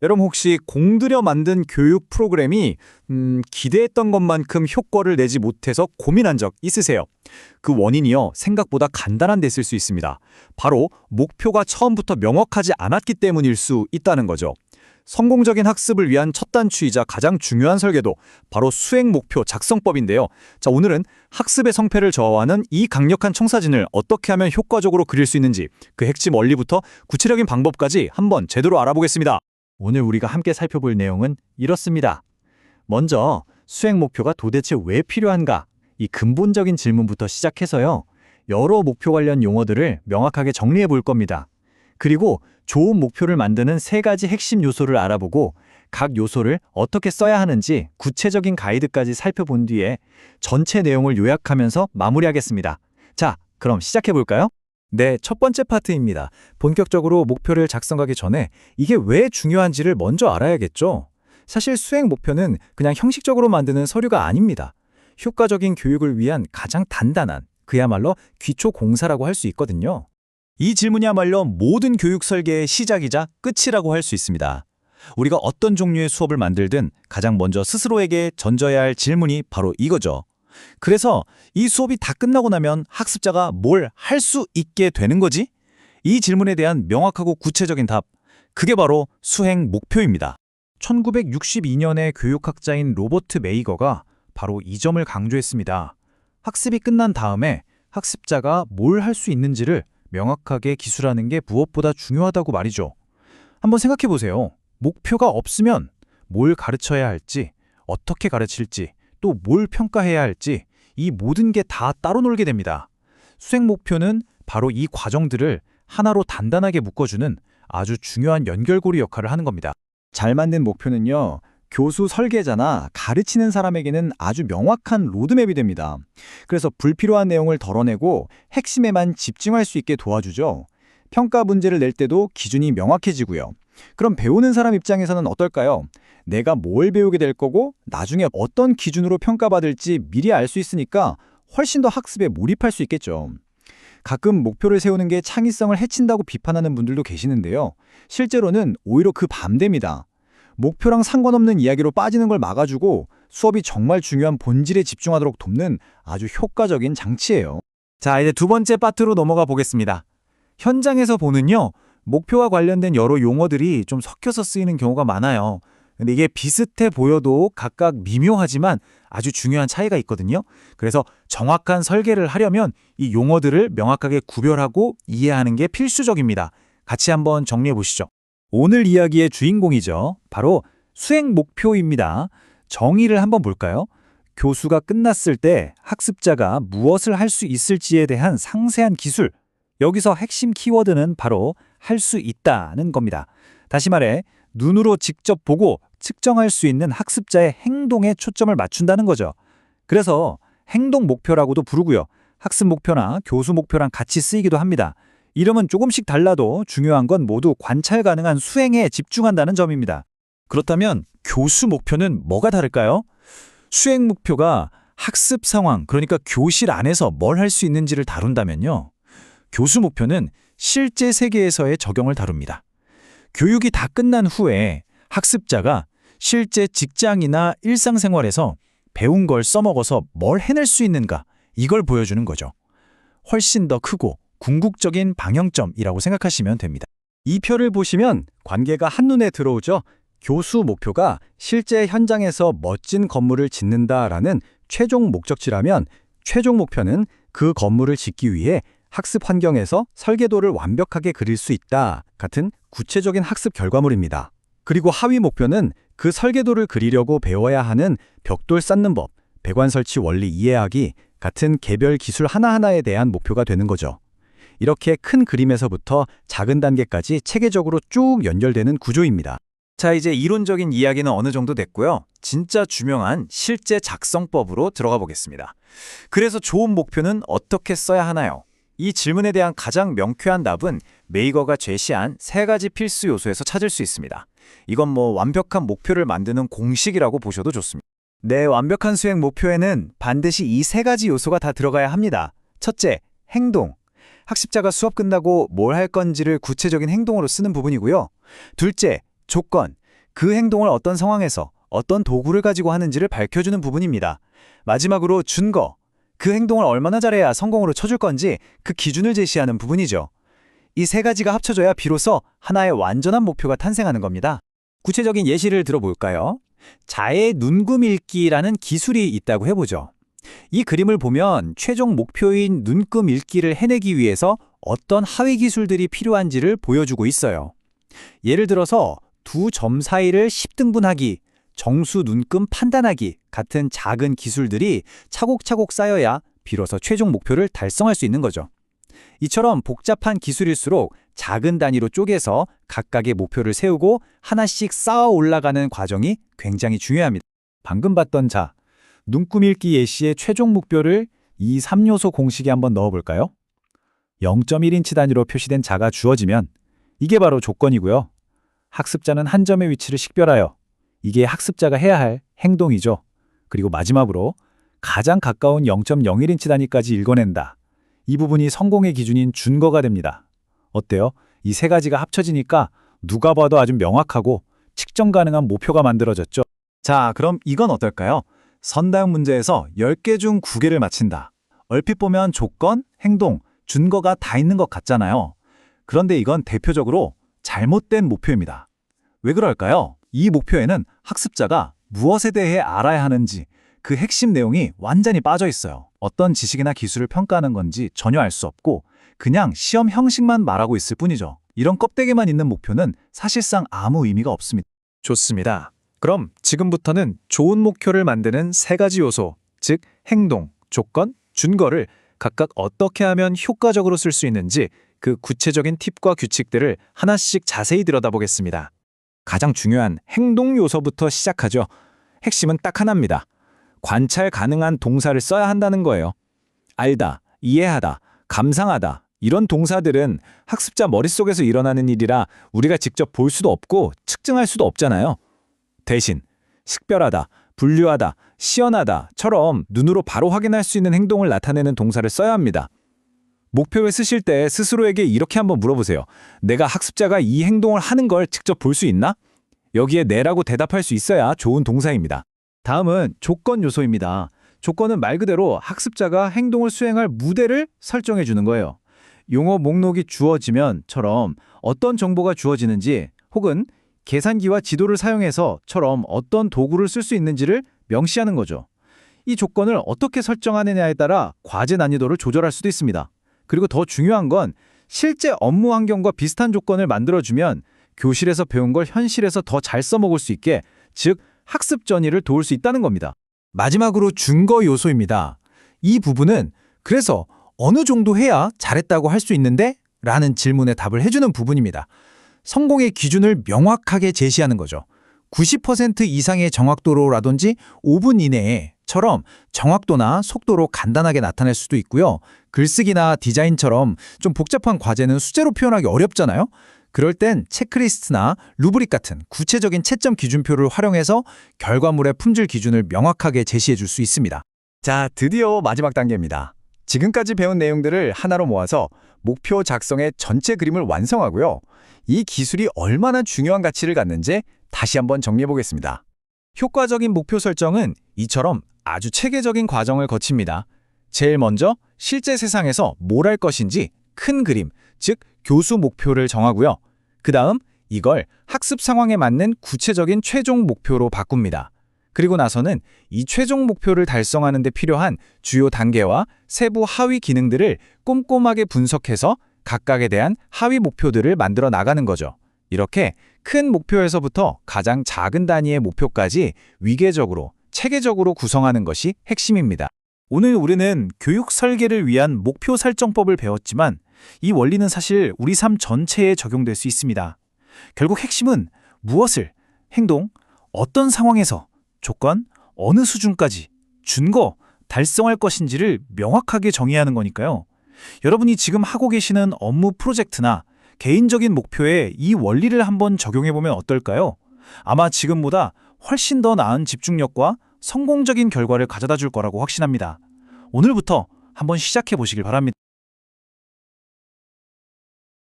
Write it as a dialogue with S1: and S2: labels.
S1: 여러분 혹시 공들여 만든 교육 프로그램이 기대했던 것만큼 효과를 내지 못해서 고민한 적 있으세요? 그 원인이요, 생각보다 간단한 데 있을 수 있습니다. 바로 목표가 처음부터 명확하지 않았기 때문일 수 있다는 거죠. 성공적인 학습을 위한 첫 단추이자 가장 중요한 설계도, 바로 수행 목표 작성법인데요. 자, 오늘은 학습의 성패를 저하하는 이 강력한 청사진을 어떻게 하면 효과적으로 그릴 수 있는지, 그 핵심 원리부터 구체적인 방법까지 한번 제대로 알아보겠습니다.
S2: 오늘 우리가 함께 살펴볼 내용은 이렇습니다. 먼저 수행 목표가 도대체 왜 필요한가? 이 근본적인 질문부터 시작해서요. 여러 목표 관련 용어들을 명확하게 정리해 볼 겁니다. 그리고 좋은 목표를 만드는 세 가지 핵심 요소를 알아보고 각 요소를 어떻게 써야 하는지 구체적인 가이드까지 살펴본 뒤에 전체 내용을 요약하면서 마무리하겠습니다. 자, 그럼 시작해 볼까요?
S1: 네, 첫 번째 파트입니다. 본격적으로 목표를 작성하기 전에 이게 왜 중요한지를 먼저 알아야겠죠. 사실 수행 목표는 그냥 형식적으로 만드는 서류가 아닙니다. 효과적인 교육을 위한 가장 단단한, 그야말로 기초 공사라고 할 수 있거든요. 이 질문이야말로 모든 교육 설계의 시작이자 끝이라고 할 수 있습니다. 우리가 어떤 종류의 수업을 만들든 가장 먼저 스스로에게 던져야 할 질문이 바로 이거죠. 그래서 이 수업이 다 끝나고 나면 학습자가 뭘 할 수 있게 되는 거지? 이 질문에 대한 명확하고 구체적인 답, 그게 바로 수행 목표입니다. 1962년에 교육학자인 로버트 메이거가 바로 이 점을 강조했습니다. 학습이 끝난 다음에 학습자가 뭘 할 수 있는지를 명확하게 기술하는 게 무엇보다 중요하다고 말이죠. 한번 생각해 보세요. 목표가 없으면 뭘 가르쳐야 할지, 어떻게 가르칠지, 또 뭘 평가해야 할지, 이 모든 게 다 따로 놀게 됩니다. 수행 목표는 바로 이 과정들을 하나로 단단하게 묶어주는 아주 중요한 연결고리 역할을 하는 겁니다. 잘 만든 목표는요, 교수 설계자나 가르치는 사람에게는 아주 명확한 로드맵이 됩니다. 그래서 불필요한 내용을 덜어내고 핵심에만 집중할 수 있게 도와주죠. 평가 문제를 낼 때도 기준이 명확해지고요. 그럼 배우는 사람 입장에서는 어떨까요? 내가 뭘 배우게 될 거고 나중에 어떤 기준으로 평가받을지 미리 알 수 있으니까 훨씬 더 학습에 몰입할 수 있겠죠. 가끔 목표를 세우는 게 창의성을 해친다고 비판하는 분들도 계시는데요. 실제로는 오히려 그 반대입니다. 목표랑 상관없는 이야기로 빠지는 걸 막아주고 수업이 정말 중요한 본질에 집중하도록 돕는 아주 효과적인 장치예요. 자, 이제 두 번째 파트로 넘어가 보겠습니다. 현장에서 보는요, 목표와 관련된 여러 용어들이 좀 섞여서 쓰이는 경우가 많아요. 근데 이게 비슷해 보여도 각각 미묘하지만 아주 중요한 차이가 있거든요. 그래서 정확한 설계를 하려면 이 용어들을 명확하게 구별하고 이해하는 게 필수적입니다. 같이 한번 정리해 보시죠. 오늘 이야기의 주인공이죠. 바로 수행 목표입니다. 정의를 한번 볼까요? 교수가 끝났을 때 학습자가 무엇을 할 수 있을지에 대한 상세한 기술. 여기서 핵심 키워드는 바로 할 수 있다는 겁니다. 다시 말해, 눈으로 직접 보고 측정할 수 있는 학습자의 행동에 초점을 맞춘다는 거죠. 그래서 행동 목표라고도 부르고요. 학습 목표나 교수 목표랑 같이 쓰이기도 합니다. 이름은 조금씩 달라도 중요한 건 모두 관찰 가능한 수행에 집중한다는 점입니다. 그렇다면 교수 목표는 뭐가 다를까요? 수행 목표가 학습 상황, 그러니까 교실 안에서 뭘 할 수 있는지를 다룬다면요. 교수 목표는 실제 세계에서의 적용을 다룹니다. 교육이 다 끝난 후에 학습자가 실제 직장이나 일상생활에서 배운 걸 써먹어서 뭘 해낼 수 있는가, 이걸 보여주는 거죠. 훨씬 더 크고 궁극적인 방향점이라고 생각하시면 됩니다. 이 표를 보시면 관계가 한눈에 들어오죠. 교수 목표가 실제 현장에서 멋진 건물을 짓는다라는 최종 목적지라면 최종 목표는 그 건물을 짓기 위해 학습 환경에서 설계도를 완벽하게 그릴 수 있다 같은 구체적인 학습 결과물입니다. 그리고 하위 목표는 그 설계도를 그리려고 배워야 하는 벽돌 쌓는 법, 배관 설치 원리 이해하기 같은 개별 기술 하나하나에 대한 목표가 되는 거죠. 이렇게 큰 그림에서부터 작은 단계까지 체계적으로 쭉 연결되는 구조입니다. 자, 이제 이론적인 이야기는 어느 정도 됐고요. 진짜 중요한 실제 작성법으로 들어가 보겠습니다. 그래서 좋은 목표는 어떻게 써야 하나요? 이 질문에 대한 가장 명쾌한 답은 메이거가 제시한 세 가지 필수 요소에서 찾을 수 있습니다. 이건 완벽한 목표를 만드는 공식이라고 보셔도 좋습니다. 네, 완벽한 수행 목표에는 반드시 이 세 가지 요소가 다 들어가야 합니다. 첫째, 행동. 학습자가 수업 끝나고 뭘 할 건지를 구체적인 행동으로 쓰는 부분이고요. 둘째, 조건. 그 행동을 어떤 상황에서 어떤 도구를 가지고 하는지를 밝혀주는 부분입니다. 마지막으로 준거, 그 행동을 얼마나 잘해야 성공으로 쳐줄 건지 그 기준을 제시하는 부분이죠. 이 세 가지가 합쳐져야 비로소 하나의 완전한 목표가 탄생하는 겁니다. 구체적인 예시를 들어볼까요? 자의 눈금 읽기라는 기술이 있다고 해보죠. 이 그림을 보면 최종 목표인 눈금 읽기를 해내기 위해서 어떤 하위 기술들이 필요한지를 보여주고 있어요. 예를 들어서 두 점 사이를 10등분하기, 정수 눈금 판단하기 같은 작은 기술들이 차곡차곡 쌓여야 비로소 최종 목표를 달성할 수 있는 거죠. 이처럼 복잡한 기술일수록 작은 단위로 쪼개서 각각의 목표를 세우고 하나씩 쌓아 올라가는 과정이 굉장히 중요합니다. 방금 봤던 자, 눈금 읽기 예시의 최종 목표를 이 3요소 공식에 한번 넣어볼까요? 0.1인치 단위로 표시된 자가 주어지면 이게 바로 조건이고요. 학습자는 한 점의 위치를 식별하여 이게 학습자가 해야 할 행동이죠. 그리고 마지막으로 가장 가까운 0.01인치 단위까지 읽어낸다. 이 부분이 성공의 기준인 준거가 됩니다. 어때요? 이 세 가지가 합쳐지니까 누가 봐도 아주 명확하고 측정 가능한 목표가 만들어졌죠. 자, 그럼 이건 어떨까요? 선다형 문제에서 10개 중 9개를 맞힌다. 얼핏 보면 조건, 행동, 준거가 다 있는 것 같잖아요. 그런데 이건 대표적으로 잘못된 목표입니다. 왜 그럴까요? 이 목표에는 학습자가 무엇에 대해 알아야 하는지 그 핵심 내용이 완전히 빠져 있어요. 어떤 지식이나 기술을 평가하는 건지 전혀 알 수 없고 그냥 시험 형식만 말하고 있을 뿐이죠. 이런 껍데기만 있는 목표는 사실상 아무 의미가 없습니다. 좋습니다. 그럼 지금부터는 좋은 목표를 만드는 세 가지 요소, 즉 행동, 조건, 준거를 각각 어떻게 하면 효과적으로 쓸 수 있는지 그 구체적인 팁과 규칙들을 하나씩 자세히 들여다보겠습니다. 가장 중요한 행동 요소부터 시작하죠. 핵심은 딱 하나입니다. 관찰 가능한 동사를 써야 한다는 거예요. 알다, 이해하다, 감상하다 이런 동사들은 학습자 머릿속에서 일어나는 일이라 우리가 직접 볼 수도 없고 측정할 수도 없잖아요. 대신 식별하다, 분류하다, 시연하다처럼 눈으로 바로 확인할 수 있는 행동을 나타내는 동사를 써야 합니다. 목표를 쓰실 때 스스로에게 이렇게 한번 물어보세요. 내가 학습자가 이 행동을 하는 걸 직접 볼 수 있나? 여기에 네라고 대답할 수 있어야 좋은 동사입니다. 다음은 조건 요소입니다. 조건은 말 그대로 학습자가 행동을 수행할 무대를 설정해 주는 거예요. 용어 목록이 주어지면처럼 어떤 정보가 주어지는지 혹은 계산기와 지도를 사용해서처럼 어떤 도구를 쓸 수 있는지를 명시하는 거죠. 이 조건을 어떻게 설정하느냐에 따라 과제 난이도를 조절할 수도 있습니다. 그리고 더 중요한 건 실제 업무 환경과 비슷한 조건을 만들어주면 교실에서 배운 걸 현실에서 더 잘 써먹을 수 있게, 즉 학습 전이를 도울 수 있다는 겁니다. 마지막으로 준거 요소입니다. 이 부분은 그래서 어느 정도 해야 잘했다고 할 수 있는데? 라는 질문에 답을 해주는 부분입니다. 성공의 기준을 명확하게 제시하는 거죠. 90% 이상의 정확도로라든지 5분 이내에처럼 정확도나 속도로 간단하게 나타낼 수도 있고요. 글쓰기나 디자인처럼 좀 복잡한 과제는 수제로 표현하기 어렵잖아요. 그럴 땐 체크리스트나 루브릭 같은 구체적인 채점 기준표를 활용해서 결과물의 품질 기준을 명확하게 제시해 줄 수 있습니다. 자, 드디어 마지막 단계입니다. 지금까지 배운 내용들을 하나로 모아서 목표 작성의 전체 그림을 완성하고요. 이 기술이 얼마나 중요한 가치를 갖는지 다시 한번 정리해 보겠습니다. 효과적인 목표 설정은 이처럼 아주 체계적인 과정을 거칩니다. 제일 먼저 실제 세상에서 뭘 할 것인지 큰 그림, 즉 교수 목표를 정하고요. 그 다음 이걸 학습 상황에 맞는 구체적인 최종 목표로 바꿉니다. 그리고 나서는 이 최종 목표를 달성하는 데 필요한 주요 단계와 세부 하위 기능들을 꼼꼼하게 분석해서 각각에 대한 하위 목표들을 만들어 나가는 거죠. 이렇게 큰 목표에서부터 가장 작은 단위의 목표까지 위계적으로, 체계적으로 구성하는 것이 핵심입니다. 오늘 우리는 교육 설계를 위한 목표 설정법을 배웠지만 이 원리는 사실 우리 삶 전체에 적용될 수 있습니다. 결국 핵심은 무엇을, 행동, 어떤 상황에서, 조건, 어느 수준까지, 준거, 달성할 것인지를 명확하게 정의하는 거니까요. 여러분이 지금 하고 계시는 업무 프로젝트나 개인적인 목표에 이 원리를 한번 적용해보면 어떨까요? 아마 지금보다 훨씬 더 나은 집중력과 성공적인 결과를 가져다 줄 거라고 확신합니다. 오늘부터 한번 시작해 보시길 바랍니다.